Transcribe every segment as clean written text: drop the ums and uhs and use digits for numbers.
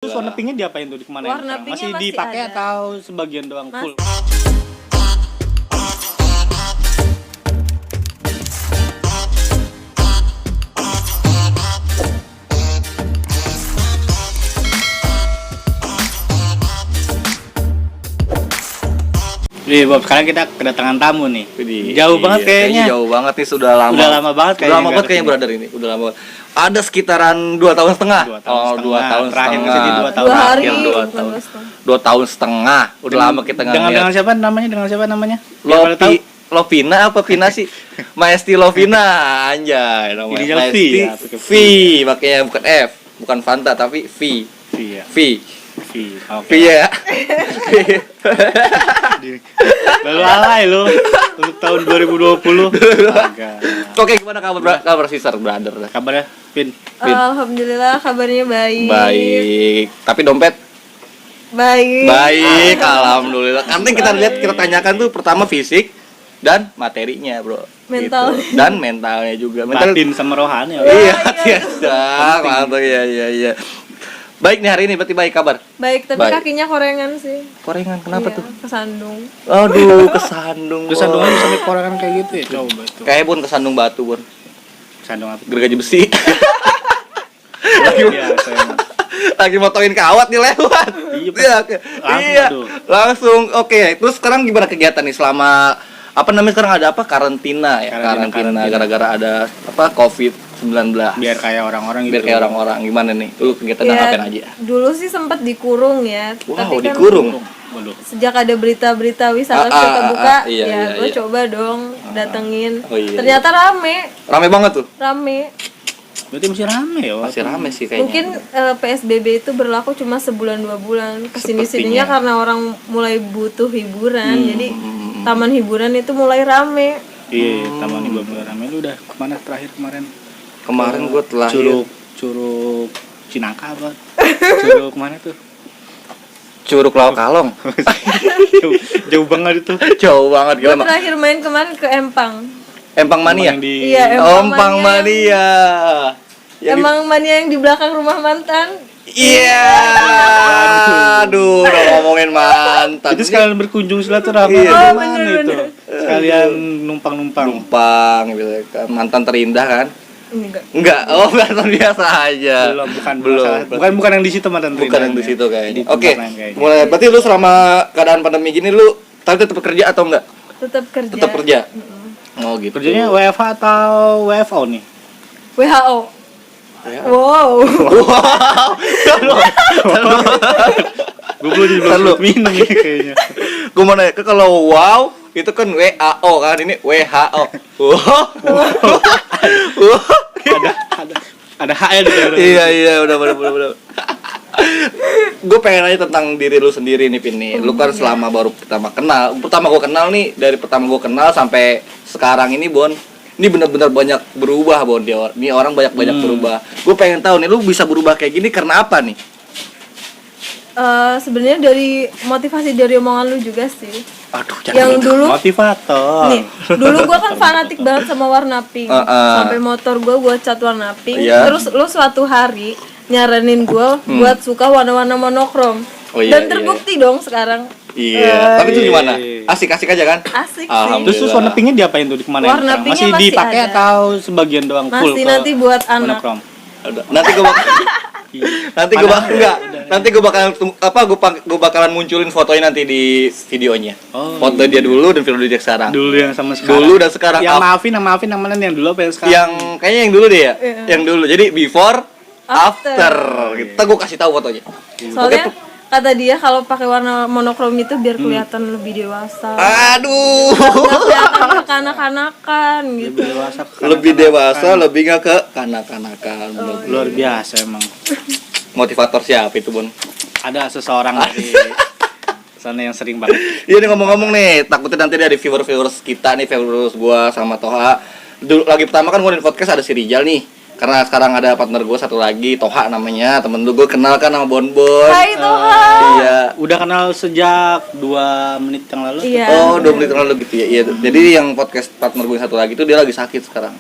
Terus warna pinknya diapain tuh? Dikemanain? Warna pinknya masih dipakai ada. atau sebagian doang full? Nih Bob, sekarang kita kedatangan tamu nih. Jauh banget kayaknya. Jauh banget nih, sudah lama. Udah lama banget kayaknya. Udah lama banget kayaknya brother ini. Udah lama. Ada sekitaran 2 tahun setengah. 2 tahun Terakhir setengah. sih 2 tahun. 2 hari. 2 tahun setengah. Udah lama kita enggak dengan lihat. siapa namanya? Dengan siapa namanya? Biar pada tahu. Lovina apa Pina sih? Maesti Lovina, anjay namanya. Inisial V Maesti ya, V, makanya bukan F, bukan Fanta tapi V. Iya. V. V. V ya. Lalu alay lu untuk tahun 2020. Agak. Oke, gimana kabar sister brother? Kabarnya, Pin? Alhamdulillah kabarnya baik. Baik. Tapi dompet Baik. baik, alhamdulillah. Nanti kita lihat, kita tanyakan tuh pertama fisik dan materinya, bro. Mental. Gitu. Dan mentalnya juga. Mental. Batin sama rohani. Iya, tiada. Mantap, iya. Baik nih hari ini, berarti baik kabar. Baik, tapi Baik. kakinya korengan sih. Korengan, kenapa Iya, tuh? Kesandung. Aduh, kesandung. Terus sandungan bisa sampai korangan kayak gitu ya? Coba tuh. Kayak Bun kesandung batu, Bun. Sandung apa? Gergaji besi. Iya, saya. Lagi motoin kawat nih lewat. Iya, Iya. Langsung. Oke, terus sekarang gimana kegiatan nih selama apa namanya sekarang ada apa? Karantina ya. Karantina gara-gara ada apa? COVID-19. Biar kayak orang-orang gitu. Biar kayak orang-orang gimana nih? Lu kegiatan Ya, ngapain aja? dulu sih sempat dikurung ya. Wow, tapi kan dikurung. Waduh. sejak ada berita-berita wisata suka buka, iya, gue iya. coba dong datengin. Oh, iya, Ternyata rame. Rame banget tuh. Berarti masih rame ya? Masih rame sih kayaknya. Mungkin PSBB itu berlaku cuma sebulan 2 bulan. Kesini-sininya Sepertinya. karena orang mulai butuh hiburan. Jadi taman hiburan itu mulai rame. Iya, taman ibu rame. Lu udah kemana terakhir kemarin? Kemarin gue telah Curug Cinangka apa? Curug mana tuh? Curug Lawak Kalong. Jauh banget itu. Jauh banget Gue gila. terakhir main kemarin ke Empang. Empang Mania. Yang di Iya, Empang Mania. Emang mania yang di belakang rumah mantan. Iya. Aduh, udah ngomongin mantan. itu sekalian berkunjung silaturahmi. Iya. Mana Bener. itu? Sekalian numpang-numpang. Numpang gitu kan. Mantan terindah kan? Enggak. Enggak. Oh, mantan biasa aja. Bukan yang di situ mantan Bukan yang di situ kayaknya. Di tempat Oke. lain kayaknya. Mulai berarti lu selama keadaan pandemi gini lu tapi tetap kerja atau enggak? Tetap kerja. Tetap kerja. Oh, gitu. Kerjanya WFH atau WFO nih? WHO. Wow. Gue belum minum ini kayaknya. Gue mau nanya, kalau wow itu kan WAO kan, ini WHO. Ada HL di dalam. Iya, udah. Gue pengen nanya tentang diri lu sendiri nih, Pin nih. Lu kan selama baru pertama gue kenal nih, dari pertama gue kenal sampai sekarang ini, Bon. Ini benar-benar banyak berubah, Bon. Ini orang banyak berubah. Gue pengen tahu nih, lu bisa berubah kayak gini karena apa nih? Sebenarnya dari motivasi dari omongan lu juga sih. Aduh, Yang dulu Motivator. nih, dulu gua kan fanatik banget sama warna pink. Sampai motor gua cat warna pink. Iya. Terus lu suatu hari nyaranin gua buat suka warna-warna monokrom. Oh, iya, Dan terbukti dong sekarang. Iya. Tapi itu gimana? Asik-asik aja kan? Asik sih. Alhamdulillah. Terus warna pinknya diapain tuh? Dikemanain? Warna sekarang? pinknya masih masih dipakai ada. atau sebagian doang full? Masih nanti buat anak. monokrom? Udah. Nanti gue bakalan munculin fotonya nanti di videonya. Oh, Foto dia dulu dan video dia sekarang. Dulu yang sama sekarang. Dulu dan sekarang. Yang maafin yang mana nih? Yang dulu apa yang sekarang? Yang kayaknya yang dulu deh ya. Iya. Yang dulu. Jadi before, after. Kita gue kasih tahu fotonya. Soalnya kata dia kalau pakai warna monokrom itu biar kelihatan lebih dewasa. Aduh. Nggak kelihatan kekanak-kanakan gitu. Lebih dewasa, lebih nggak ke kanak-kanakan. Luar biasa emang. Motivator siapa itu, Bun? Ada seseorang dari sana yang sering banget. Iya nih ngomong-ngomong nih, takutnya nanti dari viewers kita nih, viewers gua sama Toha. Dulu lagi pertama kan gua di podcast ada si Rijal nih. Karena sekarang ada partner gua satu lagi, Toha namanya. Temen lu gua kenal kan sama Bonbon. Hai Toha. Iya. Udah kenal sejak 2 menit yang lalu. Iya. Oh, 2 menit lalu gitu ya. Iya. Jadi yang podcast partner gue satu lagi itu dia lagi sakit sekarang.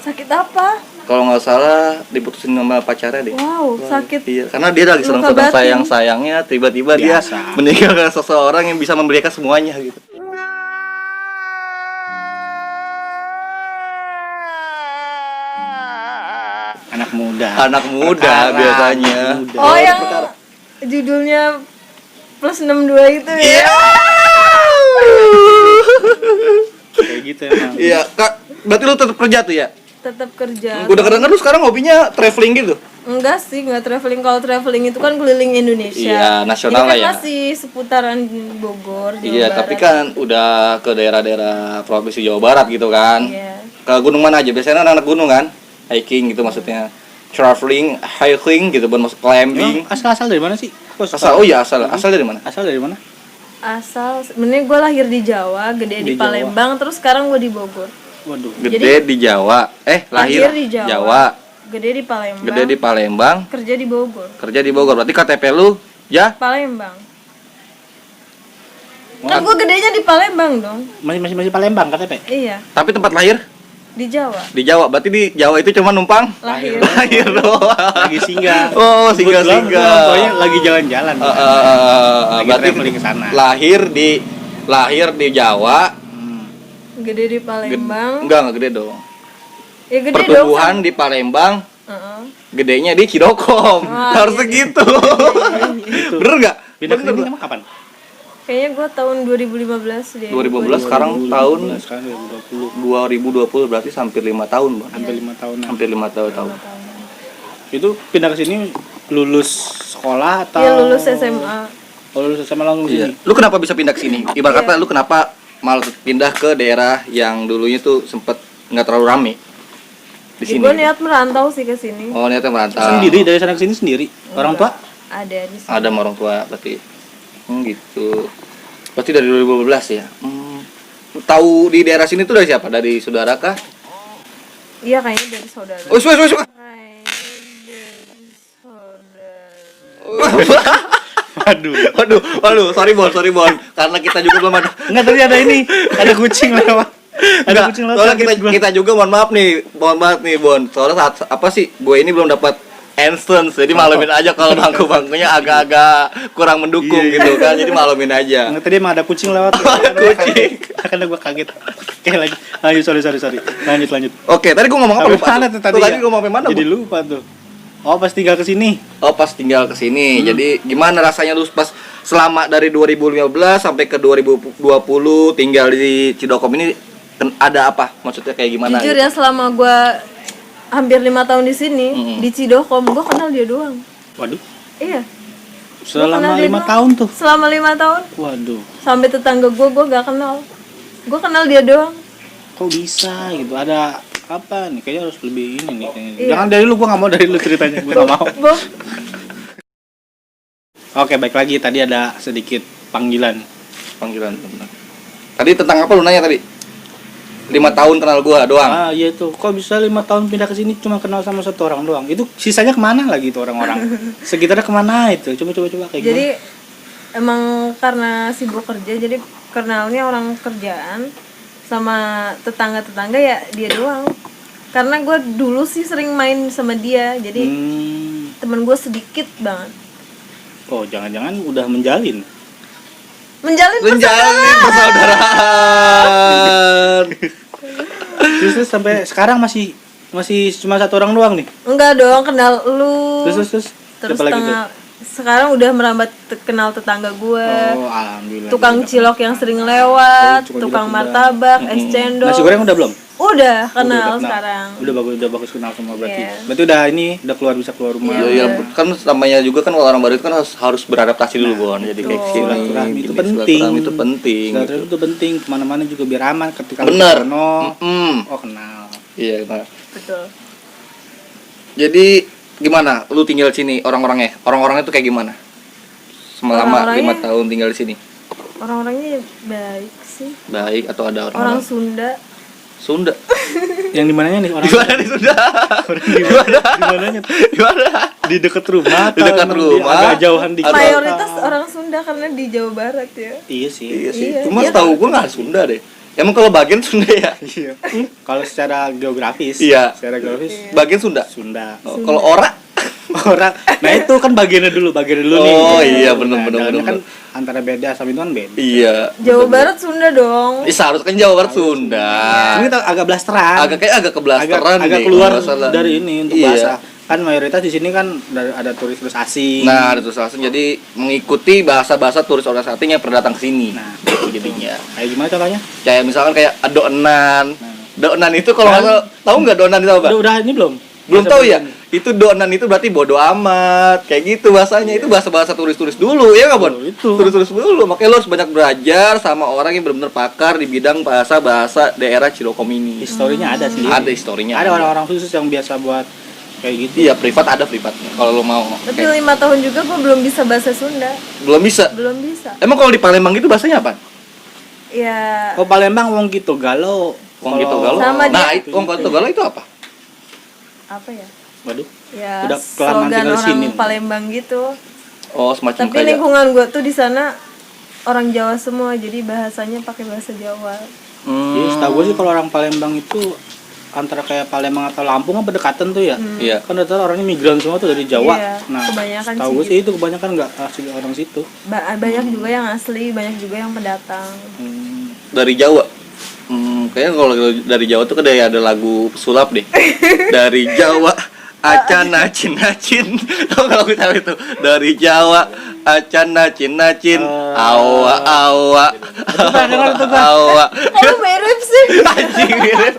Sakit apa? kalau nggak salah diputusin sama pacarnya deh. Wow, sakit. Iya, karena dia lagi Luka sedang batin. sayangnya tiba-tiba dia Biasa. meninggalkan seseorang yang bisa memberikan semuanya gitu. Anak muda. Anak muda Perkara, biasanya. anak muda. Oh, yang judulnya plus 62 itu ya. Kayak gitu emang. Iya, Kak. Berarti lu tetap kerja tuh ya? Tetap kerja. Udah kadang lu sekarang hobinya traveling gitu. Enggak sih, enggak traveling. Kalau traveling itu kan keliling Indonesia. Iya, nasional Ini kan lah ya. masih seputaran Bogor, Jawa Iya, Barat. tapi kan udah ke daerah-daerah provinsi Jawa Barat gitu kan. Iya. Ke gunung mana aja? Biasanya anak-anak gunung kan? Hiking gitu maksudnya. Traveling, hiking gitu, bukan masuk climbing. Emang asal dari mana sih? Kok suka- Asal, oh iya asal. Asal dari mana? Asal dari mana? Asal sebenarnya gue lahir di Jawa, gede di Di Jawa. Palembang, terus sekarang gue di Bogor. Waduh. Gede di Jawa. Lahir di Jawa. Jawa. Gede di Palembang. Gede di Palembang, Kerja di Bogor. kerja di Bogor. Berarti KTP lu ya? Palembang. Kan gue gedenya di Palembang dong. Masih Palembang KTP. Iya, Tapi tempat lahir di Jawa. di Jawa. Berarti di Jawa itu cuma numpang Lahir. lahir doang. Lagi singgah. Oh, Kebetulan singgah-singgah. Pokoknya lagi jalan-jalan. Lagi Berarti traveling ke sana. lahir di Jawa. Gede di Palembang. Enggak gede dong. Ya gede Pertumbuhan dong. di Palembang, Heeh. gedenya di Cidokom. Wah, Harus iya. segitu. Bener nggak? Pindah ke Bener sini nggak? emang kapan? Kayaknya gue tahun 2015 deh. 2015 sekarang tahun Sekarang 2020. 2020 berarti hampir 5 tahun, Bang. Hampir 5 tahun. Hampir 5 tahun. Itu pindah ke sini lulus sekolah atau? Iya, lulus SMA. Oh, lulus SMA langsung Iya. sini. Lu kenapa bisa pindah ke sini? Ibarat kata Iya. lu kenapa malah pindah ke daerah yang dulunya tuh sempet nggak terlalu rame di sini? Gue niat merantau sih ke sini. Oh, niatnya merantau. Sendiri dari sana ke sini sendiri. Orang tua? Ada di sini. Ada sama orang tua berarti. Gitu. Berarti dari 2012 ya. Tahu di daerah sini tuh dari siapa? Dari saudara kah? Iya, kayaknya dari saudara. Oh, suka. Kayaknya dari saudara. Waduh, sorry Bon. Karena kita juga belum ada. Enggak, tadi ada ini. Ada kucing lewat. Ada Enggak, kucing lewat. soalnya kaget gua. kita juga mohon banget nih Bon. Soalnya saat apa sih? Gue ini belum dapat instance, jadi malumin aja kalau bangku-bangkunya agak-agak kurang mendukung Iya. gitu kan. Jadi malumin aja. Enggak, tadi emang ada kucing lewat. Kucing. Karena gua kaget. Oke, lanjut, sorry. Lanjut. Oke, tadi gue ngomong apa? Sampai Lupa mana tuh. tuh tadi? Tuh, tadi ya? gue ngomong sampai mana? Jadi Bu? lupa tuh. Oh, pas tinggal ke sini. Oh, pas tinggal ke sini. Jadi gimana rasanya lu pas selama dari 2015 sampai ke 2020 tinggal di Cidokom ini ada apa? Maksudnya kayak gimana? Jujur gitu? ya, selama gue hampir 5 tahun di sini, di Cidokom, gue kenal dia doang. Waduh. Iya, Selama kenal dia 5 doang. tahun tuh. selama 5 tahun. Waduh. Sampai tetangga gue gak kenal. Gue kenal dia doang. Kok bisa gitu? Ada apa nih? Kayaknya harus lebih ini nih kayaknya. Iya. Jangan dari lu, gua nggak mau dari lu ceritanya. Gua nggak mau. Gue Oke, baik lagi. Tadi ada sedikit panggilan. Benar. Tadi tentang apa lu nanya tadi? 5 tahun kenal gua doang. Ah, iya itu. Kok bisa 5 tahun pindah ke sini cuma kenal sama satu orang doang? Itu sisanya kemana lagi itu orang-orang? Sekitarnya kemana itu? Coba kayak jadi gimana? emang karena sibuk kerja, jadi kenalnya orang kerjaan sama tetangga-tetangga ya dia doang. Karena gue dulu sih sering main sama dia, jadi temen gue sedikit banget. Oh, jangan-jangan udah menjalin. Menjalin persaudaraan. Terus sampai sekarang masih cuma satu orang doang nih. Enggak dong, kenal lu. Terus Terus siapa lagi tuh? sekarang udah merambat kenal tetangga gue. Oh, alhamdulillah. Tukang cilok yang sering lewat, Oh, tukang cilok udah. martabak, es cendol. Nasi goreng udah belum? Udah kenal Udah sekarang. Udah bagus kenal semua berarti. Iya. Berarti udah bisa keluar rumah. Iya, kan namanya juga kan kalau orang baru itu kan harus beradaptasi dulu, Bon. Jadi kayak Betul. sini. Silaturahmi itu Gini, penting. silaturahmi itu penting. Silaturahmi itu penting. Kemana-mana juga biar aman ketika Bener. lu sono. Mm-mm. Oh, kenal. Iya, nah. Betul. Jadi gimana? Lu tinggal di sini orang-orangnya? Orang-orangnya tuh kayak gimana? Selama Orang-orangnya- 5 tahun tinggal di sini. Orang-orangnya baik sih. Baik atau ada Orang orang-orang Sunda. Sunda? Yang di mananya nih orang? Di mana di Sunda? Di mananya? Di mana? Di dekat rumah. Di dekat atau rumah? Agak jauhan dikit. Atau- Mayoritas orang Sunda karena di Jawa Barat ya. Iya sih. Iya sih. Iya, Cuma iya setahu kan? gua nggak Sunda deh. Emang kalau bagian Sunda ya? Iya. Kalau secara geografis, Iya. secara geografis Bagian Sunda. Sunda. Oh, kalau ora? Orang, nah itu kan bagiannya dulu nih. Oh, iya, bener, Nah, bener, dalamnya bener, kan antara beda sama itu kan beda. Iya. Jawa Barat Sunda dong. Seharusnya kan Jawa Barat Sunda. Ini kita agak blasteran. Agak kebelasteran agak nih, keluar kalau nggak salah. dari ini untuk Iya. bahasa. Kan mayoritas di sini kan ada turis-turis asing. Nah, ada turis asing jadi mengikuti bahasa-bahasa turis orang asing yang pernah datang ke sini. Nah, Gitu jadinya. kayak gimana contohnya? Kayak misalkan kayak doenan. Nah. Doenan itu kalau nggak salah, tahu nggak doenan itu apa? Udah ini belum? Belum Bahasa tahu ya? belum. Itu doenan itu berarti bodo amat. Kayak gitu bahasanya. Itu bahasa-bahasa turis-turis dulu, ya nggak, Bon? Oh, itu. Turis-turis dulu. Makanya lo harus banyak belajar sama orang yang benar-benar pakar di bidang bahasa-bahasa daerah Cilokom ini. Historinya ada sendiri. Ada historinya. Ada orang-orang khusus yang biasa buat kayak gitu. Iya, privat ada privatnya. Kalau lo mau. Tapi Kayak- 5 tahun juga gue belum bisa bahasa Sunda. belum bisa. Belum bisa. Emang kalau di Palembang itu bahasanya apa? Ya Oh, Palembang wong gitu galau. Wong gitu galau. Sama Nah, dia. itu wong gitu galau itu apa? apa ya? Waduh. Ya Udah kelamaan slogan tinggal di orang sini. Palembang gitu. Oh, semacam Tapi kayak lingkungan gue tuh di sana orang Jawa semua, jadi bahasanya pakai bahasa Jawa. Jadi setahu gue sih kalau orang Palembang itu antara kayak Palembang atau Lampung kan berdekatan tuh ya. Iya. Kan rata orangnya migran semua tuh dari Jawa. Iya, Nah, kebanyakan setahu sih gue sih itu kebanyakan nggak asli orang situ. Banyak juga yang asli, banyak juga yang pendatang. Dari Jawa. Kayaknya kalau dari Jawa tuh kayak ada lagu sulap deh. Dari Jawa acan nacin. Tahu kalau kita itu dari Jawa acan nacin. Awa awa. Awa. Oh mirip sih. Anjing mirip.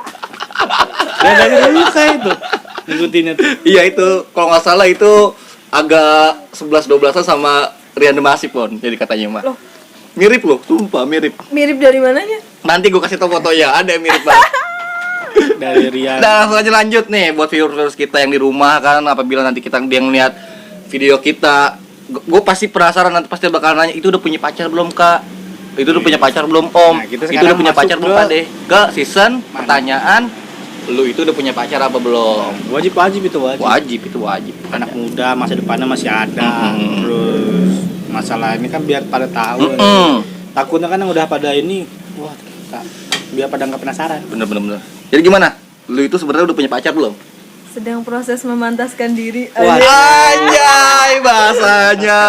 Dan dari dulu saya itu ngikutinnya tuh. Iya itu kalau nggak salah itu agak 11-12an sama Rian Demasif, Bon. Jadi katanya mah. Loh. Mirip loh, sumpah mirip. Mirip dari mananya? Nanti gue kasih tau fotonya, ada yang mirip banget. Dari Rian. Nah, langsung aja lanjut nih buat viewers kita yang di rumah kan, apabila nanti dia ngeliat video kita, gue pasti penasaran nanti pasti bakal nanya, itu udah punya pacar belum, Kak? Itu udah punya pacar belum, Om? Nah, kita Itu sekarang udah punya masuk pacar belum, ke- Pak deh? Ke season Mana? pertanyaan, lu itu udah punya pacar apa belum? Wajib itu wajib. Wajib, itu wajib. Anak muda masa depannya masih ada. Mm-mm. Terus masalah ini kan biar pada tahu. Takutnya kan yang udah pada ini, wah, biar pada nggak penasaran. Bener. Jadi gimana? Lu itu sebenarnya udah punya pacar belum? Sedang proses memantaskan diri. Wah. Anjay bahasanya.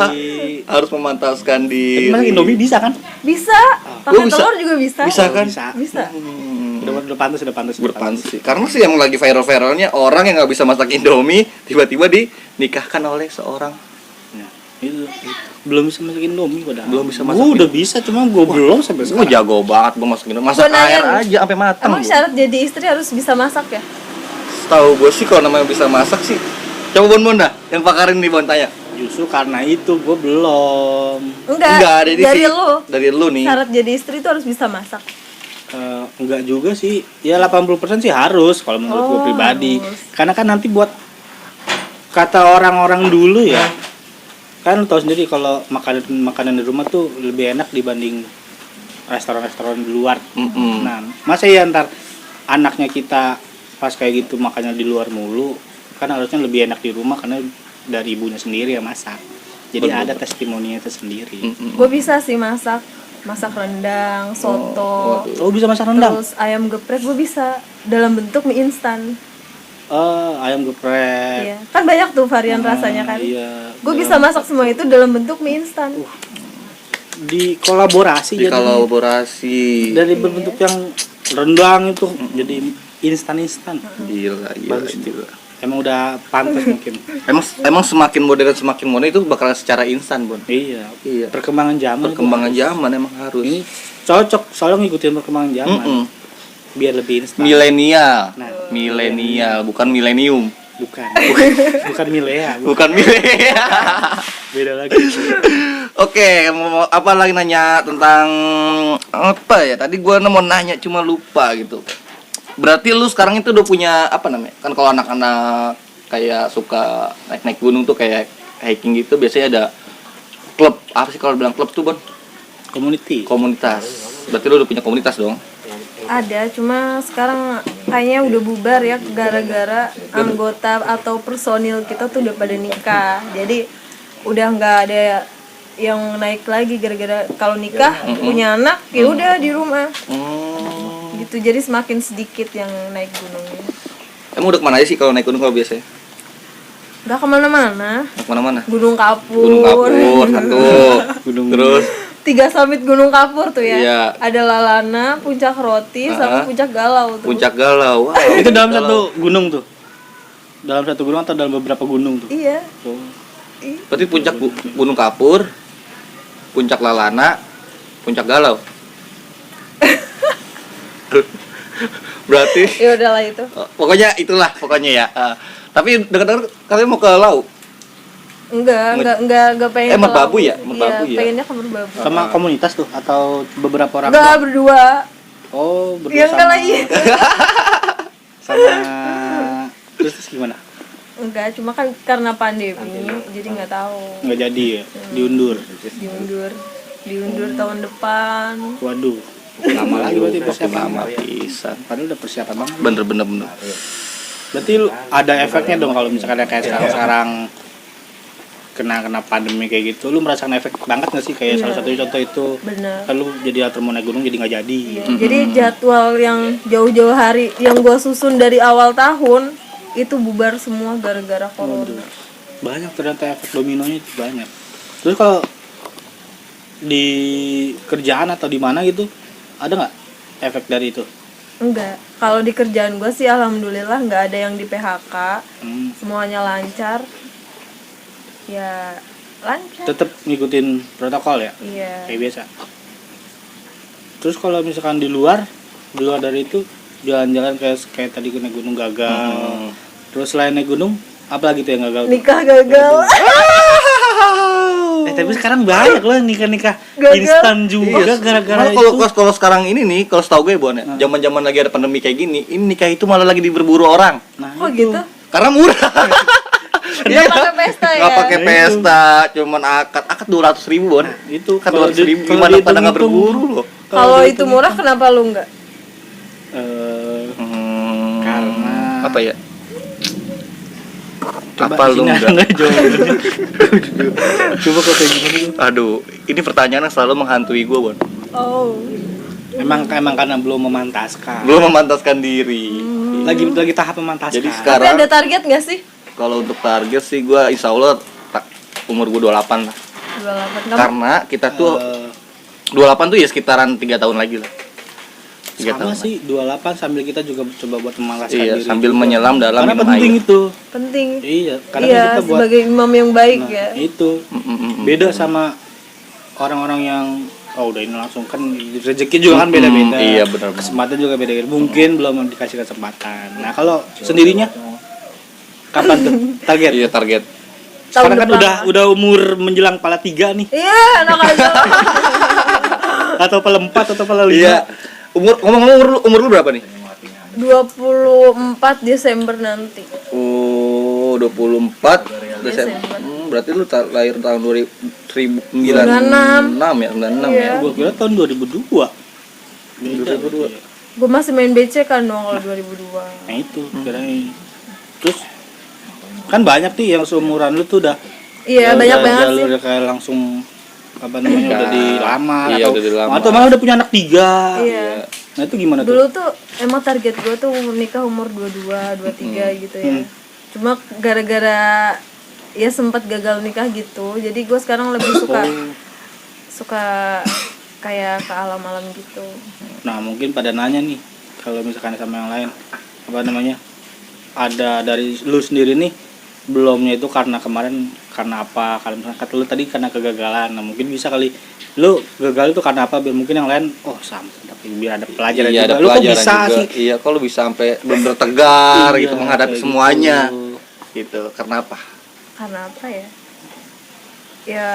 Jadi, Harus memantaskan tapi diri. masak Indomie bisa kan? Bisa. Lu Pakai bisa? telur juga bisa. Bisa kan? Bisa. Udah pantas. Berpantas sih. Karena sih yang lagi viral-viralnya orang yang nggak bisa masak Indomie tiba-tiba dinikahkan oleh seorang. Nah, itu. Belum bisa masak Indomie padahal. Belum bisa masak Gua udah bisa, cuma gua belum sampai Gue sekarang. jago banget gue masak Indomie. Masak Gua nanya air nih, aja sampai matang. Emang syarat jadi istri harus bisa masak ya? Tahu gue sih kalau namanya bisa masak sih. Coba Bon dah, yang pakarin nih Bon tanya. Justru karena itu gua belum. Enggak, dari lu. Dari lu nih. Syarat jadi istri itu harus bisa masak. Enggak juga sih. Ya 80% sih harus kalau menurut gua Oh, pribadi. harus. Karena kan nanti buat kata orang-orang dulu ya. Kan lu tahu sendiri kalau makanan di rumah tuh lebih enak dibanding restoran-restoran di luar. Nah, masa ya ntar anaknya kita pas kayak gitu makannya di luar mulu, kan harusnya lebih enak di rumah karena dari ibunya sendiri yang masak. Jadi Betul, ada betul. testimoninya itu sendiri. Gue bisa sih masak rendang, soto, Oh, bisa masak rendang? terus ayam geprek gue bisa dalam bentuk mie instan. Ayam geprek. Iya, kan banyak tuh varian rasanya kan. Iya. Gue bisa masak semua itu dalam bentuk mie instan. Di kolaborasi Di jadi kolaborasi. dari berbentuk yang rendang itu jadi instan. Gila. Bagus itu. Emang udah pantas mungkin. Emang semakin modern itu bakal secara instan, Bon. Iya. Iya. Perkembangan zaman. Perkembangan tuh zaman emang harus. ini cocok soalnya ngikutin perkembangan zaman. Biar lebih instan. Milenial. Nah. Milenial, bukan milenium. Bukan. Bukan milea. Bukan milenial. Beda lagi. Oke, mau apa lagi nanya tentang apa ya? Tadi gua mau nanya cuma lupa gitu. Berarti lu sekarang itu udah punya apa namanya? Kan kalau anak-anak kayak suka naik-naik gunung tuh kayak hiking gitu biasanya ada klub. Apa sih kalau bilang klub tuh, Bon? Community. Komunitas. Berarti lu udah punya komunitas dong? Ada, cuma sekarang kayaknya udah bubar ya gara-gara anggota atau personil kita tuh udah pada nikah. Jadi udah nggak ada yang naik lagi gara-gara kalau nikah punya anak ya udah di rumah gitu, jadi semakin sedikit yang naik gunungnya. Emang udah kemana aja sih kalau naik gunung kalau biasanya? Nggak kemana-mana. Naik kemana-mana? Gunung Kapur. Gunung Kapur satu. Terus 3 summit Gunung Kapur tuh ya. Iya. Ada Lalana, Puncak Roti, sama Puncak Galau tuh. Puncak Galau. Wow, Itu dalam Galau. satu gunung tuh. Dalam satu gunung atau dalam beberapa gunung tuh? Iya. Oh. Berarti puncak Gunung Kapur, Puncak Lalana, Puncak Galau. Berarti Ya udahlah itu. pokoknya itulah ya. Tapi dengar-dengar katanya mau ke Lau. Enggak pengen. Merbabu ke ya? laut. Merbabu Iya, ya? pengennya ke Merbabu. Sama komunitas tuh atau beberapa orang? Enggak berdua. Oh, berdua Ya enggak sama. lagi. Sama terus gimana? Enggak, cuma kan karena pandemi jadi nggak tahu. Nggak jadi ya? Diundur. Diundur tahun depan. Waduh. Lama lagi berarti persiapan. Lama pisan. Padahal udah persiapan banget. Bener. Berarti lu ada efeknya dong kalau misalkan kayak sekarang kena pandemi kayak gitu, lu merasakan efek banget nggak sih kayak salah satu contoh itu Bener. kan lu jadi atur mau naik gunung jadi nggak jadi. Iya. Jadi jadwal yang jauh-jauh hari yang gua susun dari awal tahun itu bubar semua gara-gara corona. Banyak ternyata efek dominonya itu banyak. Terus kalau di kerjaan atau di mana gitu ada nggak efek dari itu? Enggak. Kalau di kerjaan gua sih alhamdulillah nggak ada yang di PHK. Semuanya lancar. Ya lancar. Tetap ngikutin protokol ya? Iya. Kayak biasa. Terus kalau misalkan di luar dari itu jalan-jalan kayak tadi naik gunung gagal. Terus selain naik gunung, apa lagi tuh yang gagal? Nikah gagal. Tapi sekarang banyak loh nikah Gagal. instan juga gara-gara Malah itu. kalau sekarang ini nih, kalau setahu gue Bon ya, zaman-zaman lagi ada pandemi kayak gini, ini nikah itu malah lagi berburu orang. Nah, Kok gitu? Karena murah. Nggak pakai pesta ya. Nggak pakai pesta, cuman akad 200.000 Bon. itu Kan kalau 200.000 kalau gimana pada nggak dihitung-hitung, berburu loh. Kalau itu murah kenapa lu enggak? Karena Apa ya? coba Apa lu sini enggak? ada jawabannya. Coba kok kayak gimana gitu. Aduh, ini pertanyaan yang selalu menghantui gue Bon. Oh. Emang karena belum memantaskan. Belum memantaskan diri. Lagi tahap memantaskan. Jadi Tapi sekarang ada target nggak sih? kalau untuk target sih gue insya Allah umur gue 28 lah. 28. Kamu Karena kita tuh Eh, 28 tuh ya sekitaran 3 tahun lagi lah. 3 sama tahun. sih 28 sambil kita juga coba buat memantaskan Iya, diri. sambil juga. menyelam dalam Karena minum penting air. itu. penting. Iya, karena Iya, kita buat sebagai imam yang baik nah, ya. itu beda sama orang-orang yang udah ini langsung kan rezeki juga kan beda-beda. Iya, benar. Kesempatan juga beda-beda. Mungkin belum dikasih kesempatan. Nah, kalau sendirinya kapan tuh target? Iya, target. Sekarang kan depan. udah umur menjelang pala 3 nih Iya, anak aja. atau pala 4 atau pala 5. Iya. Ngomong-ngomong umur lu berapa nih? 24 Desember nanti. Oh, 24 Desember. Berarti lu lahir tahun 1996 ya, 96 ya. Iya. Gua kira tahun 2002. 2002. Gue masih main BC kan dong kalau 2002. Nah itu kirain. Terus kan banyak nih yang seumuran lu tuh udah Iya, banyak udah banget sih. jalur kayak langsung apa namanya udah dilamar Iya, udah dilamar. atau malah udah punya anak 3. Iya. Nah itu gimana Dulu tuh? tuh emang target gue tuh nikah umur 22, 23 gitu ya. Cuma gara-gara ya sempat gagal nikah gitu. Jadi gue sekarang lebih suka kayak ke alam-alam gitu. Nah mungkin pada nanya nih kalau misalkan sama yang lain apa namanya ada dari lu sendiri nih belumnya itu karena kemarin karena apa, kalau misalkan kata lu tadi karena kegagalan. Nah mungkin bisa kali lu gagal itu karena apa, biar mungkin yang lain sama tapi biar ada pelajaran Iya, juga. ada Lu kok pelajaran bisa juga. sih Iya, kok lu bisa sampai bener tegar Iya, gitu menghadapi kayak semuanya. gitu. Gitu. Karena apa? Karena apa ya? Ya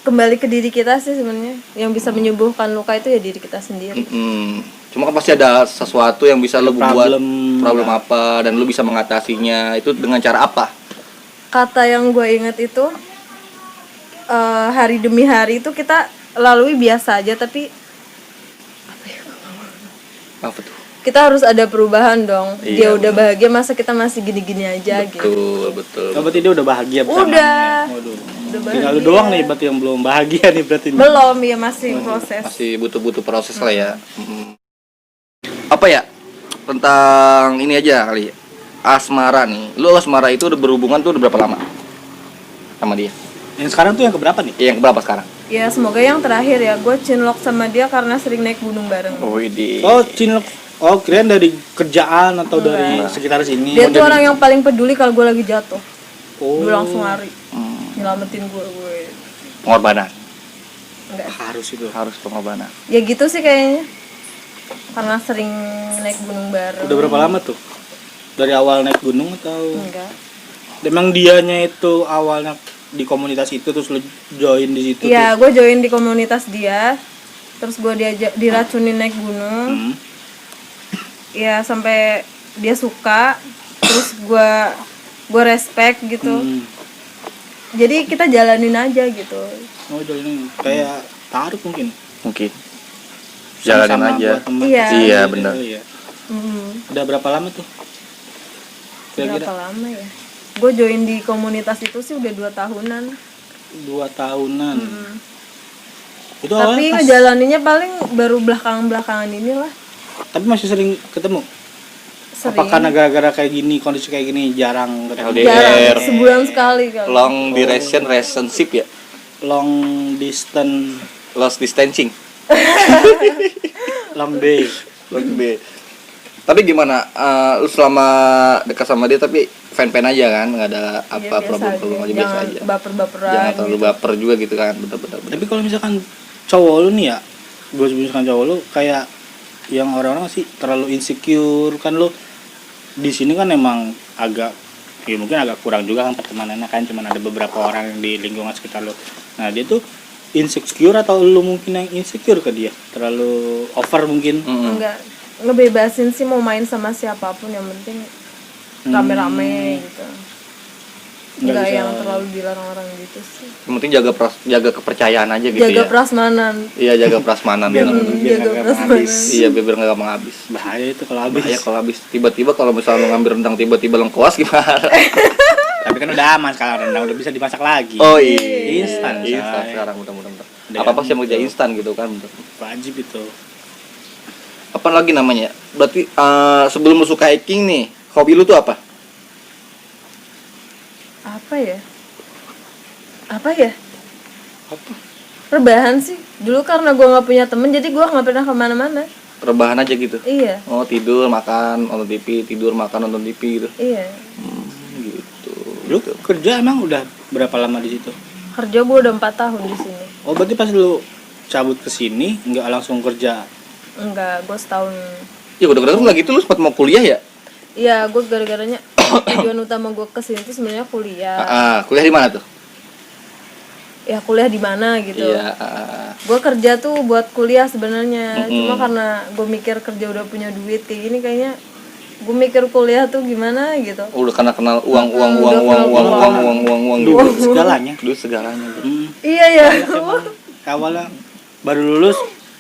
kembali ke diri kita sih sebenarnya. Yang bisa menyembuhkan luka itu ya diri kita sendiri. Cuma kan pasti ada sesuatu yang bisa lu buat problem Nah. apa dan lu bisa mengatasinya. Itu dengan cara apa? Kata yang gue inget itu hari demi hari itu kita lalui biasa aja, tapi Apa tuh? kita harus ada perubahan dong. Dia Iya, udah bahagia, masa kita masih gini-gini aja gitu. Betul. Oh, berarti dia udah bahagia Udah. Waduh. Udah Tinggal lu doang nih berarti yang belum bahagia nih berarti. Belum, ya masih proses. Masih butuh proses lah ya. Apa ya? Tentang ini aja kali ya. Asmara nih. Lu asmara itu udah berhubungan tuh udah berapa lama sama dia? Yang sekarang tuh yang keberapa nih? Yang berapa sekarang? Ya semoga yang terakhir ya. Gue cinlok sama dia karena sering naik gunung bareng. Oh, ini. Oh, cinlok. Oh, kirain dari kerjaan atau dari sekitar sini. Dia tuh orang yang paling peduli kalau gue lagi jatuh. Oh. Gue langsung lari. Nyelamatin gue. Pengorbanan. Enggak. Harus pengorbanan. Ya gitu sih kayaknya. Karena sering naik gunung bareng. Udah berapa lama tuh? Dari awal naik gunung atau? Enggak. Memang dianya itu awalnya di komunitas itu terus lu join di situ? Iya, gue join di komunitas dia. Terus gue diracunin naik gunung. Ya sampai dia suka. Terus gue respect gitu. Jadi kita jalanin aja gitu. Oh, jalanin kayak taruh mungkin. Mungkin. Jalanin Sama-sama aja. buat teman. Iya, benar. Iya. Udah berapa lama tuh? Berapa lama ya? Gue join di komunitas itu sih udah 2 tahunan. 2 tahunan. Itu Tapi awalnya pas, ngejalaninnya paling baru belakangan inilah. tapi masih sering ketemu. Sering. Apa karena gara-gara kayak gini, kondisi kayak gini jarang ketemu? LDR. Jarang, sebulan sekali kali. Long duration relationship ya. Long distance, Lost distancing. long day. Long day. Tapi gimana? Lu selama dekat sama dia tapi fan-fan aja kan? Nggak ada apa biasa problem aja, biasa aja. Jangan baper-baperan. Jangan terlalu gitu. baper juga gitu kan. Betul. Tapi kalau misalkan cowok lu nih ya, gue misalkan cowok lu kayak yang orang-orang sih terlalu insecure kan lu di sini kan emang agak ya mungkin agak kurang juga kan pertemanannya kan cuman ada beberapa orang yang di lingkungan sekitar lu. Nah, dia tuh insecure atau lu mungkin yang insecure ke dia? Terlalu over mungkin. Enggak, ngebebasin sih mau main sama siapapun, yang penting rame-rame gitu. Enggak yang terlalu dilarang orang gitu sih. Yang penting jaga kepercayaan aja gitu Jaga ya. prasmanan. Iya, jaga prasmanan. Biar Jaga nggak prasmanan. habis. Iya, biar nggak gampang habis. Bahaya itu kalau habis. Bahaya kalau habis. Tiba-tiba kalau misalnya lu ngambil rendang tiba-tiba lengkuas gimana? Tapi kan udah aman sekarang rendang udah bisa dimasak lagi. Oh iya. Instan, Instan say. sekarang mudah-mudahan. Udah Apa-apa sih yang gitu. kerja instan gitu kan. Wajib itu. Apa lagi namanya? Berarti sebelum lu suka hiking nih, hobi lu tuh apa? Apa ya? Rebahan sih. Dulu karena gue nggak punya temen, jadi gue nggak pernah kemana-mana. Rebahan aja gitu. Iya, Oh, tidur, makan, nonton TV, tidur, makan, nonton TV gitu. iya. Gitu. Lu kerja emang udah berapa lama di situ? Kerja gue udah 4 tahun di sini. Oh, berarti pas lu cabut ke sini nggak langsung kerja? Enggak, gue setahun. Ya udah kadang lagi tuh lu sempat mau kuliah ya? Iya, gue gara-garanya tujuan utama gue kesini tuh sebenarnya kuliah. Kuliah di mana tuh? Ya kuliah di mana gitu. Iya. Gue kerja tuh buat kuliah sebenarnya. Cuma karena gue mikir kerja udah punya duit kayak gini, kayaknya gue mikir kuliah tuh gimana gitu. Udah karena kenal uang Duit segalanya. Duit segalanya. Iya ya. Awalnya baru lulus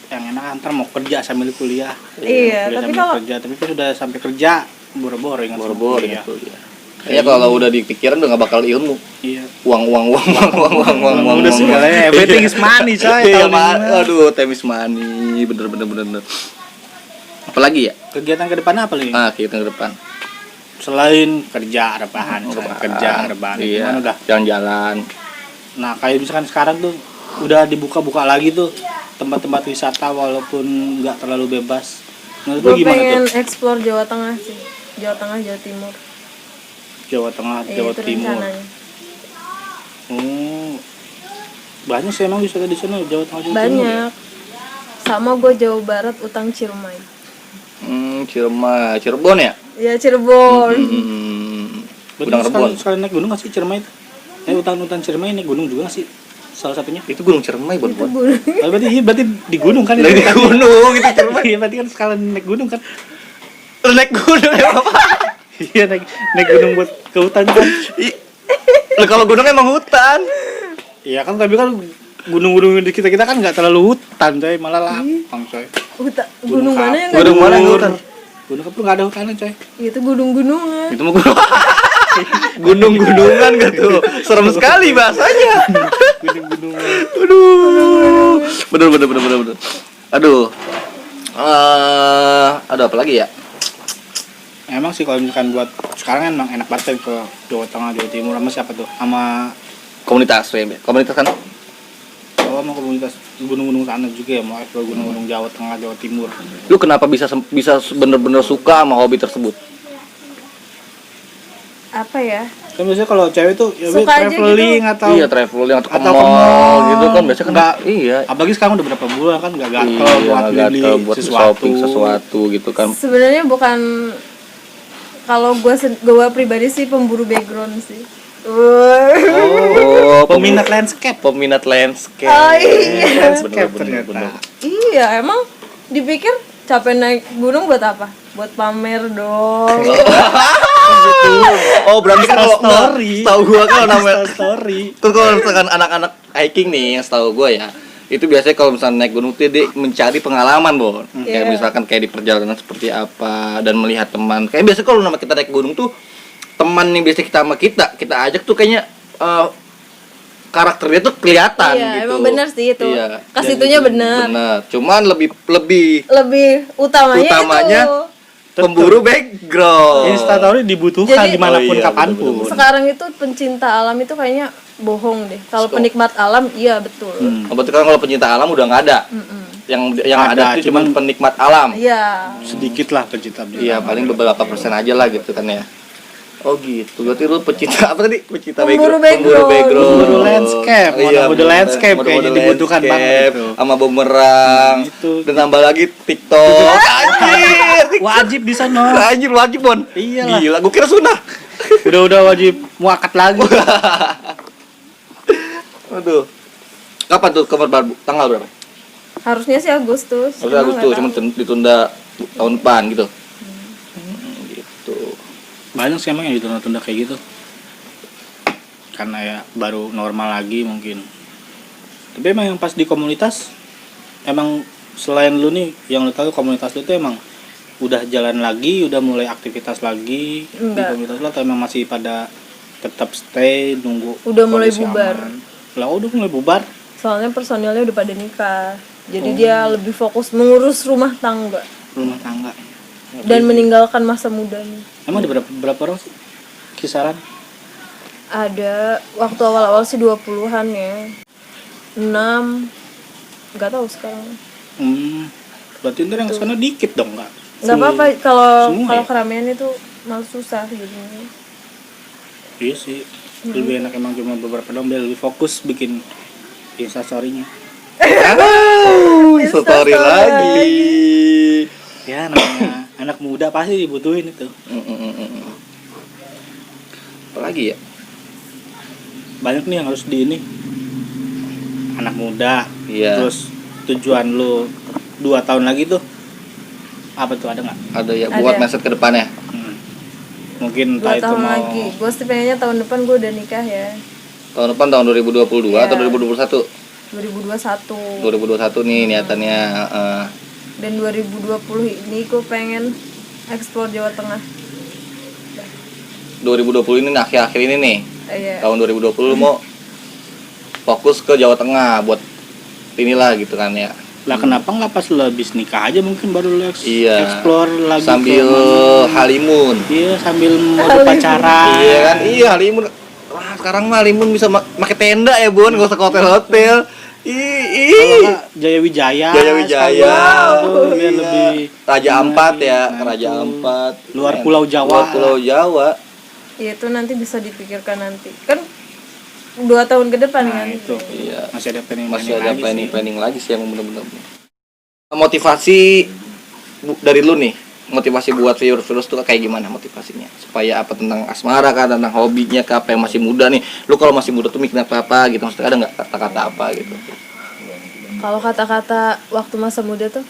yang enak antar mau kerja sambil kuliah. Iya, Kuliah tapi sambil kalau kerja, tapi pas sudah sampai kerja boro-boro ingat sama Boro-boro kuliah. gitu ya. Kayaknya kalau udah dipikiran udah gak bakal ilmu. Iya. Uang. Udah segalanya. Everything is money, coy. Iya, Tahun ini. aduh, temis money, bener. Apalagi ya? Kegiatan ke depan apa nih? Kita ke depan. Selain kerja rebahan, kerja rebahan, Iya. cuman udah. Jalan-jalan. Nah, kayak misalkan sekarang tuh udah dibuka-buka lagi tuh tempat-tempat wisata walaupun nggak terlalu bebas. Menurut lu gue gimana pengen tuh? explore Jawa Tengah sih. Jawa Tengah, Jawa Timur. Jawa Tengah, Jawa Itu Timur. rencananya. Banyak sih emang wisata di sana Jawa Tengah, Jawa Timur. Banyak. Sama gue Jawa Barat, Utang Ciremai. Cirebon ya? Ya Cirebon. Berarti Gudang Rebon. sekali naik gunung nggak sih Ciremai itu? Hutan Ciremai naik gunung juga nggak sih? Salah satunya. Itu Gunung Ciremai, Bon. Berarti di gunung kan? Lagi di gunung itu Ciremai. Iya, berarti kan sekalian naik gunung kan? Naik gunung ya, apa? Iya, naik gunung buat ke hutan kan? Kalau gunung emang hutan. Iya kan, tapi kan gunung-gunung di kita kan nggak terlalu hutan, coy, malah lapang, coy. Gunung mana yang nggak Gunung ada? mana yang hutan? Gunung Kapur nggak ada hutannya, coy. Itu gunung-gunungan. Itu mah gunung. Gunung-gunungan gak tuh? Serem sekali bahasanya. Gunung-gunungan. Aduh. Bener. Aduh. Ada apa lagi ya? Emang sih kalau misalkan buat sekarang emang enak banget ke Jawa Tengah, Jawa Timur sama siapa tuh? Sama Komunitas kan? sama komunitas gunung-gunung sana juga ya, mau explore gunung-gunung Jawa Tengah, Jawa Timur. Lu kenapa bisa bener-bener suka sama hobi tersebut? Apa ya? Kan biasanya kalau cewek tuh ya Suka aja traveling gitu. atau Iya, traveling atau ke atau ke mall mall gitu kan biasanya kan. Nggak. Iya. apalagi sekarang udah berapa bulan kan nggak gatel Iya, buat beli gatel buat sesuatu. shopping sesuatu gitu kan. Sebenarnya bukan, kalau gue pribadi sih pemburu background sih. Oh, Peminat landscape. Oh iya. Landscape ternyata. Iya, emang dipikir capek naik gunung buat apa? Buat pamer dong. Oh, berarti kan kalau Story. tahu gua kalau namanya Story. tuh kalau misalkan anak-anak hiking nih yang setahu gua ya, itu biasanya kalau misalnya naik gunung tuh dia mencari pengalaman, Bon. Kayak Iya. misalkan kayak di perjalanan seperti apa dan melihat teman. Kayak biasanya kalau nama kita naik gunung tuh teman yang biasa kita ajak tuh kayaknya karakternya tuh kelihatan Iya, gitu. emang bener sih itu. Iya. Kasitunya bener. Bener. Cuman lebih Lebih utamanya itu. pemburu background. Instastory dibutuhkan Jadi- dimanapun Oh iya, kapanpun. bener-bener. Sekarang itu pencinta alam itu kayaknya bohong deh. Kalau penikmat alam iya betul. Oh, berarti kan kalau pencinta alam udah nggak ada. Yang ada Ada, itu cuma cuman penikmat alam. Iya. Sedikit lah pencinta Iya, paling beberapa persen aja lah gitu kan ya. Oh gitu. Berarti lu pecinta apa tadi? Pecinta Pemburu background. background. Pemburu landscape, mode landscape kayaknya dibutuhkan banget itu. Sama bumerang. Itu. Dan tambah lagi TikTok. Anjir. Wajib di sana. Anjir wajib, Bon. Iyalah. Gila, gua kira sunnah. Udah wajib muakat lagi. Aduh. Kapan tuh kabar baru? Tanggal berapa? Harusnya sih Agustus. Harusnya Cuma Agustus, nggak cuma tahu. ditunda tahun depan gitu. Gitu. Banyak sih emang yang ditunda-tunda kayak gitu. Karena ya baru normal lagi mungkin. Tapi emang yang pas di komunitas, emang selain lu nih, yang lu tahu komunitas lu tuh emang udah jalan lagi, udah mulai aktivitas lagi di Enggak. komunitas lu atau emang masih pada tetap stay nunggu Udah mulai kondisi bubar. aman? Lah udah mulai bubar. Soalnya personilnya udah pada nikah. Jadi dia lebih fokus mengurus rumah tangga Rumah tangga. dan meninggalkan masa mudanya. Emang ada berapa orang sih? Kisaran? Ada waktu awal-awal sih 20-an ya. 6 nggak tahu sekarang. Berarti ntar yang kesana dikit dong nggak? Nggak apa-apa kalau semua kalau ya? keramaian itu malah susah jadinya. Iya sih. Lebih enak emang cuma beberapa dong biar lebih fokus bikin instastory-nya. Story lagi. Ya namanya anak muda pasti dibutuhin itu. Apa lagi ya? Banyak nih yang harus di ini. Anak muda. Iya. Terus tujuan lu 2 tahun lagi tuh apa tuh, ada nggak? Ada ya Ada. buat mindset ke depannya. Mungkin 2 entah itu tahun mau lagi. Gue sih pengennya tahun depan gue udah nikah ya. Tahun depan tahun 2022 Iya. atau 2021? 2021. 2021 nih niatannya. Dan 2020 ini gue pengen explore Jawa Tengah. 2020 ini akhir-akhir ini nih. Iya. Tahun 2020 lu mau fokus ke Jawa Tengah buat inilah gitu kan ya. lah kenapa nggak pas lu habis nikah aja mungkin baru lu Iya. explore lagi Sambil ke- honeymoon. Iya sambil mode pacaran. Iya kan? Iya honeymoon. Wah, sekarang mah honeymoon bisa pakai tenda ya, Bun, enggak usah ke hotel-hotel. Kalau nggak Jaya Wijaya. Jaya Wijaya. Tuh, biar Iya. lebih Raja Ampat ya, Nah, Raja itu. Ampat. Luar Keren. Pulau Jawa. Luar Pulau Jawa. Ya itu nanti bisa dipikirkan nanti. Kan 2 tahun ke depan Nah, kan. itu. Iya. Masih ada planning Masih ada lagi sih. planning lagi sih yang bener-bener. Motivasi dari lu nih, motivasi buat viewers tuh kayak gimana motivasinya? Supaya apa, tentang asmara kah, tentang hobinya kah, apa yang masih muda nih? Lu kalau masih muda tuh mikirin apa gitu? Maksudnya ada nggak kata-kata apa gitu? Kalau kata-kata waktu masa muda tuh,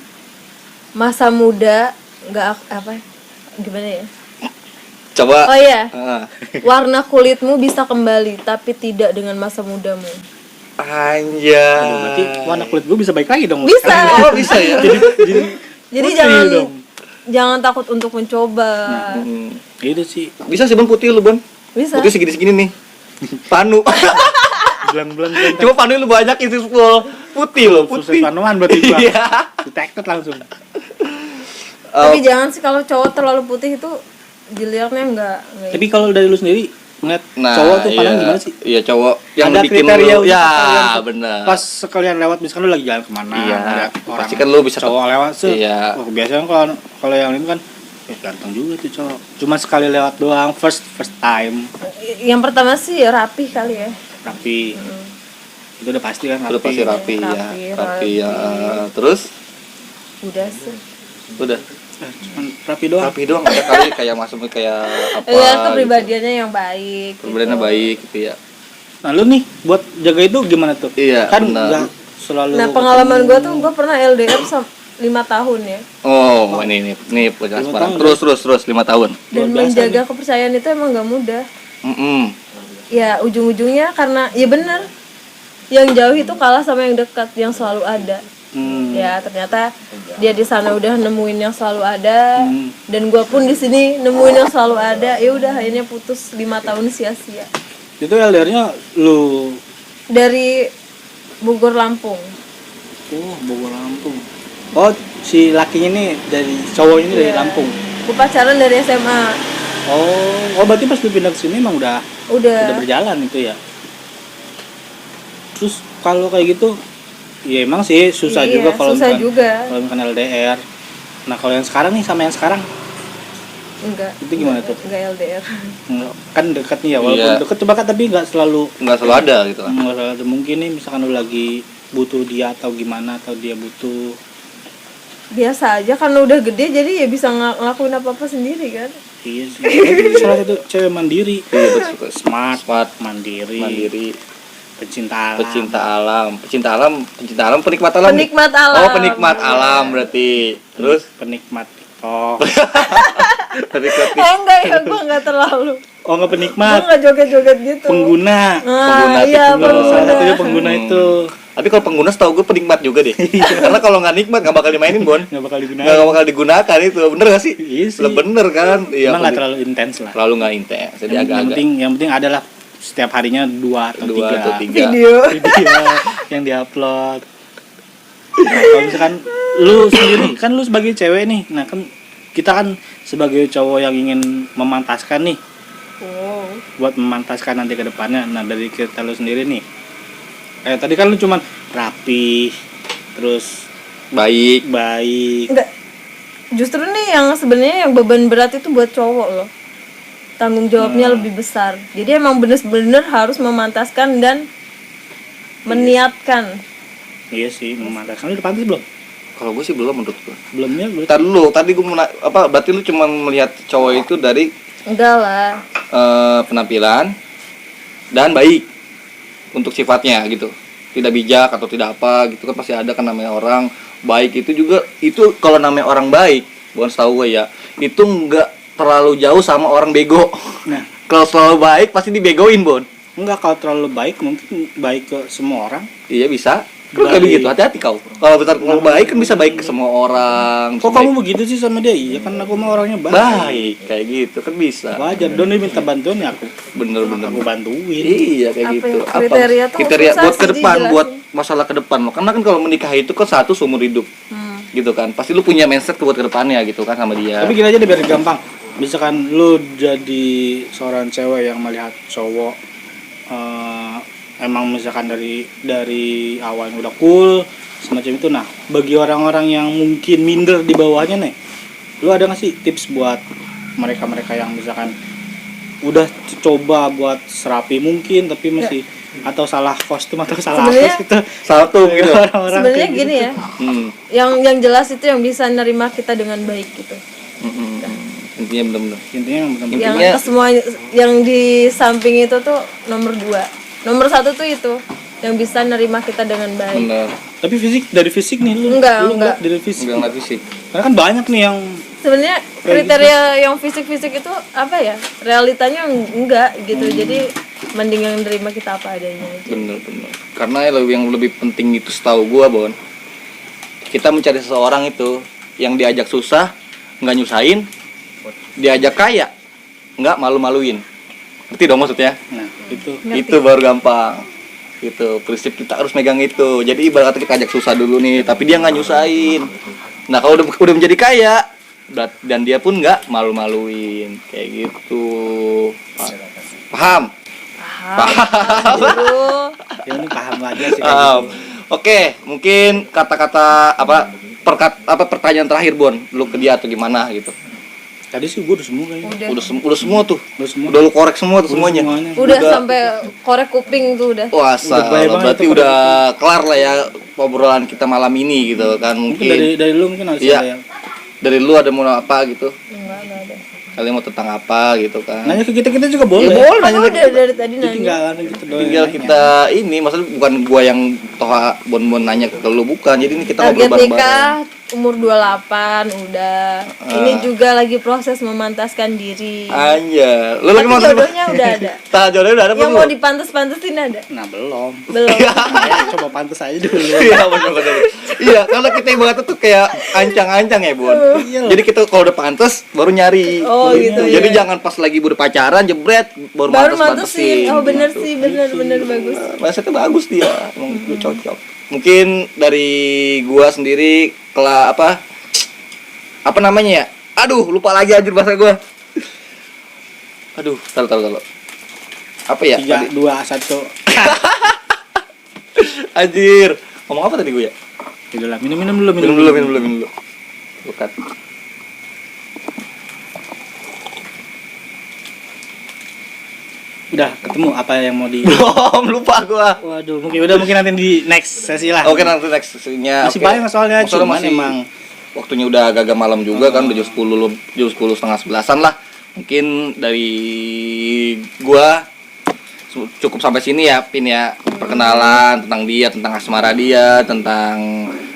masa muda nggak apa? Gimana ya? Coba. Oh iya, Ah. warna kulitmu bisa kembali tapi tidak dengan masa mudamu. Anjay. Aduh, berarti warna kulit gue bisa baik lagi dong. Bisa. Oh bisa ya. Jadi putih jangan dong. jangan takut untuk mencoba. Hmm. Itu sih. Bisa sih Bun, putih lu Bun. Bisa. Putih segini-segini nih. Panu. Belang-belang Cuma panu lu banyak isi full putih loh, Susah putih. panuan berarti gua. Iya. Ditektet langsung. Tapi jangan sih kalau cowok terlalu putih itu dilihatnya enggak. Tapi kalau dari lu sendiri ngeliat cowok tuh pandang gimana sih? Iya, cowok yang Ada bikin kriteria lu. untuk Ya, sekalian benar. Pas sekalian lewat misalkan lu lagi jalan kemana, Iya, lihat orang pasti kan lu bisa cowok lewat sih. Iya. Oh, biasanya kalau yang ini kan ganteng juga tuh cowok. Cuma sekali lewat doang, first time, Yang pertama sih ya rapi kali ya. rapi. Itu udah pasti kan Lu pasti rapi ya. Rapi, Rapi ya. Terus Udah sih. udah Cuman rapi doang. rapi doang ada kali kayak masuk kayak apa Ya gitu. kepribadiannya yang baik. Kepribadiannya baik gitu ya. Nah, lu nih buat jaga itu gimana tuh? Iya, Kan benar. nggak selalu Nah pengalaman gue tuh gue pernah LDR 5 tahun ya. Oh, ini pelajaran 5 sekarang. tahun, Terus 5 tahun. Dan Luar biasa menjaga kepercayaan itu emang gak mudah. Mm-mm. Ya ujung-ujungnya karena ya bener, yang jauh itu kalah sama yang dekat yang selalu ada. Ya ternyata dia di sana udah nemuin yang selalu ada, dan gue pun di sini nemuin yang selalu ada. Ya udah akhirnya putus 5 tahun sia-sia. Itu LDR-nya lu Dari Bogor Lampung. Bogor Lampung. Oh, si lakinya nih dari cowoknya ini dari Iya. Lampung. Gue pacaran dari SMA. Oh, berarti pas lu pindah ke sini emang udah Udah. berjalan itu ya. Terus kalau kayak gitu, ya emang sih susah Iya, juga kalau susah misalkan- juga. kalau misalkan LDR. Nah, kalau yang sekarang nih sama yang sekarang, Enggak. Itu gimana tuh? Enggak LDR. kan dekat nih ya, walaupun Iya. deket coba kan tapi nggak selalu Nggak selalu ada gitu kan. nggak selalu ada. Mungkin nih misalkan lu lagi butuh dia atau gimana atau dia butuh. Biasa aja karena udah gede jadi ya bisa ngelakuin apa-apa sendiri kan. Iya sih. Tapi salah satu cewek mandiri, Iya, betul. smart, Smart, mandiri, mandiri, pecinta alam. pecinta alam, penikmat alam. Penikmat alam. Oh, penikmat alam berarti. Terus Penikmat TikTok. penikmat Enggak ya, gue enggak terlalu. Oh, nggak Gue penikmat, enggak joget-joget gitu. pengguna. pengguna Iya, TikTok. Salah pengguna. satunya pengguna itu Tapi kalau pengguna setahu gue penikmat juga deh. Karena kalau nggak nikmat nggak bakal dimainin, Bon. nggak bakal digunakan. Nggak bakal digunakan itu. Bener gak sih? Iya sih. Lah, bener kan? Iya. Emang nggak terlalu intens lah. terlalu nggak intens. Jadi Yang agak-agak penting adalah setiap harinya 2 atau 3 dua atau tiga. Video. video yang diupload. Nah, kalau misalkan lu sendiri kan lu sebagai cewek nih, nah kan kita kan sebagai cowok yang ingin memantaskan nih, Wow. buat memantaskan nanti ke depannya. Nah, dari kita lu sendiri nih, kayak tadi kan lu cuman rapi, terus Baik. baik. Enggak. Justru nih yang sebenarnya yang beban berat itu buat cowok loh. Tanggung jawabnya lebih besar. Jadi emang bener-bener harus memantaskan dan meniatkan. Iya sih, memantaskan. Lu udah pantas belum? Kalau gue sih belum menurut gue. Belum ya, berarti. Tadi dulu, tadi gue berarti lu cuma melihat cowok itu dari Enggak lah. penampilan dan baik untuk sifatnya gitu. Tidak bijak atau tidak apa gitu kan pasti ada kan namanya orang baik itu juga itu kalau namanya orang baik, bukan setahu gue ya, itu enggak terlalu jauh sama orang bego. Nah, Kalau selalu baik pasti dibegoin, Bon. enggak, kalau terlalu baik mungkin baik ke semua orang. Iya bisa. Lu kayak Baik. begitu, hati-hati kau. Kalau bentar kalau baik kan bisa baik ke semua orang. Kok bisa kamu begitu sih sama dia? Iya kan aku mah orangnya baik. baik kayak gitu kan bisa. Wajar, Don dia minta bantuan ya aku Bener-bener. aku bantuin. Iya kayak Apa gitu. yang kriteria tuh kriteria susah buat ke sih depan, dijelasin. buat masalah ke depan lo. Karena kan kalau menikah itu kan satu seumur hidup. Gitu kan. Pasti lu punya mindset buat ke depannya gitu kan sama dia. Tapi gini aja deh biar gampang. Misalkan lu jadi seorang cewek yang melihat cowok emang misalkan dari awalnya udah cool semacam itu, nah bagi orang-orang yang mungkin minder di bawahnya nih, lu ada nggak sih tips buat mereka-mereka yang misalkan udah coba buat serapi mungkin tapi masih atau salah kostum atau salah Sebenarnya- apa gitu Satu gitu. orang-orang Sebenarnya kayak gini gitu. ya. Hmm. Yang jelas itu yang bisa nerima kita dengan baik gitu. Intinya bener-bener. Intinya yang benar-benar Yang Intinya- ke semua yang di samping itu tuh nomor 2. Nomor 1 tuh itu yang bisa nerima kita dengan baik. Bener. tapi dari fisik nih lu Enggak, lu enggak. ngeliat dari fisik Enggak ngeliat fisik. karena kan banyak nih yang Sebenarnya kriteria yang fisik-fisik itu apa ya? Realitanya enggak gitu. Jadi mending yang nerima kita apa adanya aja. Bener-bener. Karena yang lebih penting itu setahu gua, Bon. Kita mencari seseorang itu yang diajak susah nggak nyusahin, diajak kaya nggak malu-maluin. Ngerti dong maksudnya? Nah, itu. Ngerti. Itu baru gampang. Gitu, prinsip kita harus megang itu. Jadi ibarat kata kita ajak susah dulu nih, tapi dia nggak nyusahin. Nah kalau udah menjadi kaya, dan dia pun nggak malu-maluin, kayak gitu. Paham? Paham. Guru. Ya ini paham lagi sih kayak Paham. gitu. Oke, mungkin kata-kata pertanyaan terakhir Bon, lu ke dia atau gimana gitu. Tadi sih gue udah semua kayaknya. Udah. Udah semua tuh. Udah semua. Udah lu korek semua tuh semuanya. Udah sampai korek kuping tuh udah. Wah, Udah banyak banget berarti itu udah kelar lah ya obrolan kita malam ini gitu kan. Mungkin Mungkin dari lu mungkin harus Iya. ada yang dari lu ada mau apa gitu. Enggak ada. Kalian mau tentang apa gitu kan. nanya ke kita juga Ya boleh. boleh Kan nanya udah dari tadi nanya. Tinggalan gitu doang. tinggal kita ini maksudnya bukan gua yang bon nanya ke lu, bukan. Jadi ini kita Target ngobrol nikah bareng-bareng. umur 28 udah. Ini juga lagi proses memantaskan diri. Anjir. Lu lagi Tapi mau jodohnya udah ada. jodohnya udah ada Yang belum? mau dipantes-pantesin ada? Nah, belum. Belum. Ya, coba pantas aja dulu. Iya benar-benar. Iya, karena kita ibaratnya tuh kayak ancang-ancang ya, Bon. Jadi kita kalau udah pantas baru nyari. Oh, gitu, Jadi iya. jangan pas lagi udah pacaran jebret baru Baru mantesin. mantesin. Oh bener Gitu. sih, bener bagus. Maksudnya bagus dia, emang lu cocok. Mungkin dari gua sendiri apa namanya ya? Aduh, lupa lagi anjir bahasa gua. Aduh, taruh. Apa ya? 3 2 1. Anjir. Ngomong apa tadi gua ya? Udah lah, minum dulu. Minum dulu. Bukan. Udah ketemu apa yang mau di Belum, lupa gua. Waduh, mungkin nanti di next sesi lah. Oke, nanti next-nya. Masih banyak soalnya, cuman emang waktunya udah agak malam juga kan, udah jam 10 setengah 11-an lah. Mungkin dari gua cukup sampai sini ya, Pin ya. Perkenalan tentang dia, tentang asmara dia, tentang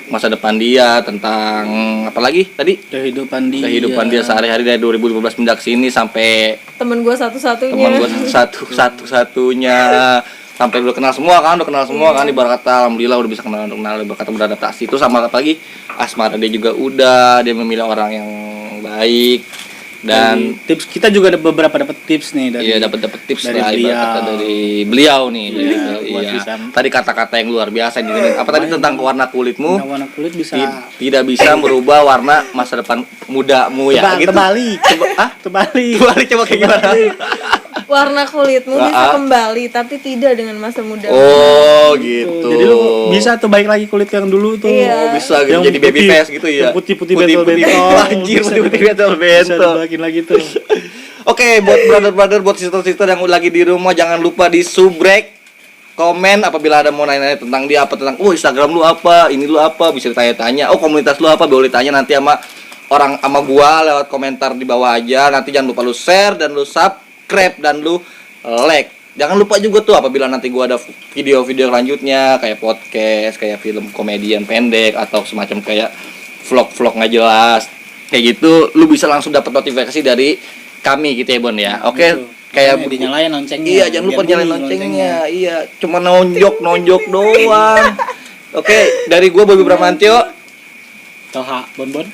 masa depan dia, tentang apa lagi tadi? kehidupan Kehidupan dia sehari-hari dari 2015 pindah ke sini sampai Temen gue satu-satunya. teman gua satu-satunya sampai udah kenal semua kan, ibarat kata alhamdulillah udah bisa kenal ibarat kata beradaptasi. Itu sama apa lagi? Asmara dia juga udah, dia memilih orang yang baik dan tips kita juga ada beberapa dapat tips nih dari iya dapat tips dari lah beliau. ibarat kata dari beliau nih. buat Iya. bisa- Tadi kata-kata yang luar biasa nih. Apa tadi tentang warna kulitmu? warna kulit bisa Tidak bisa merubah warna masa depan mudamu ya gitu. terbalik. Hah? Terbalik. Balik coba kayak gimana? Warna kulitmu Nah, bisa kembali tapi tidak dengan masa muda. Oh gitu. Jadi lu bisa tuh baik lagi kulit yang dulu tuh. Iya. Oh bisa gitu Yang jadi baby putih- face gitu ya. yang putih-putih bentol-bentol. Anjir Bisa putih-putih di- bentol Bisa bentol. dibalikin lagi tuh. Oke, buat brother-brother, buat sister-sister yang lagi di rumah jangan lupa di subrek komen apabila ada mau nanya-nanya tentang dia apa tentang Instagram lu apa, ini lu apa, bisa ditanya-tanya. Oh, komunitas lu apa, boleh tanya nanti sama gua lewat komentar di bawah aja. Nanti jangan lupa lu share dan lu subscribe dan lu like. Jangan lupa juga tuh apabila nanti gua ada video-video lanjutnya kayak podcast, kayak film komedian pendek atau semacam kayak vlog-vlog nggak jelas. Kayak gitu lu bisa langsung dapat notifikasi dari kami gitu ya, Bon ya. Oke, Gitu. kayak dinyalain loncengnya. iya, jangan lupa Biar nyalain bunyi loncengnya. Iya, cuma nonjok doang. Oke, dari gua Bobi Bramantyo, Toha Bonbon.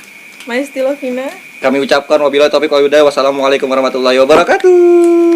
Maistilovina. kami ucapkan wabillahi taufiq wal hidayah. Wassalamualaikum warahmatullahi wabarakatuh.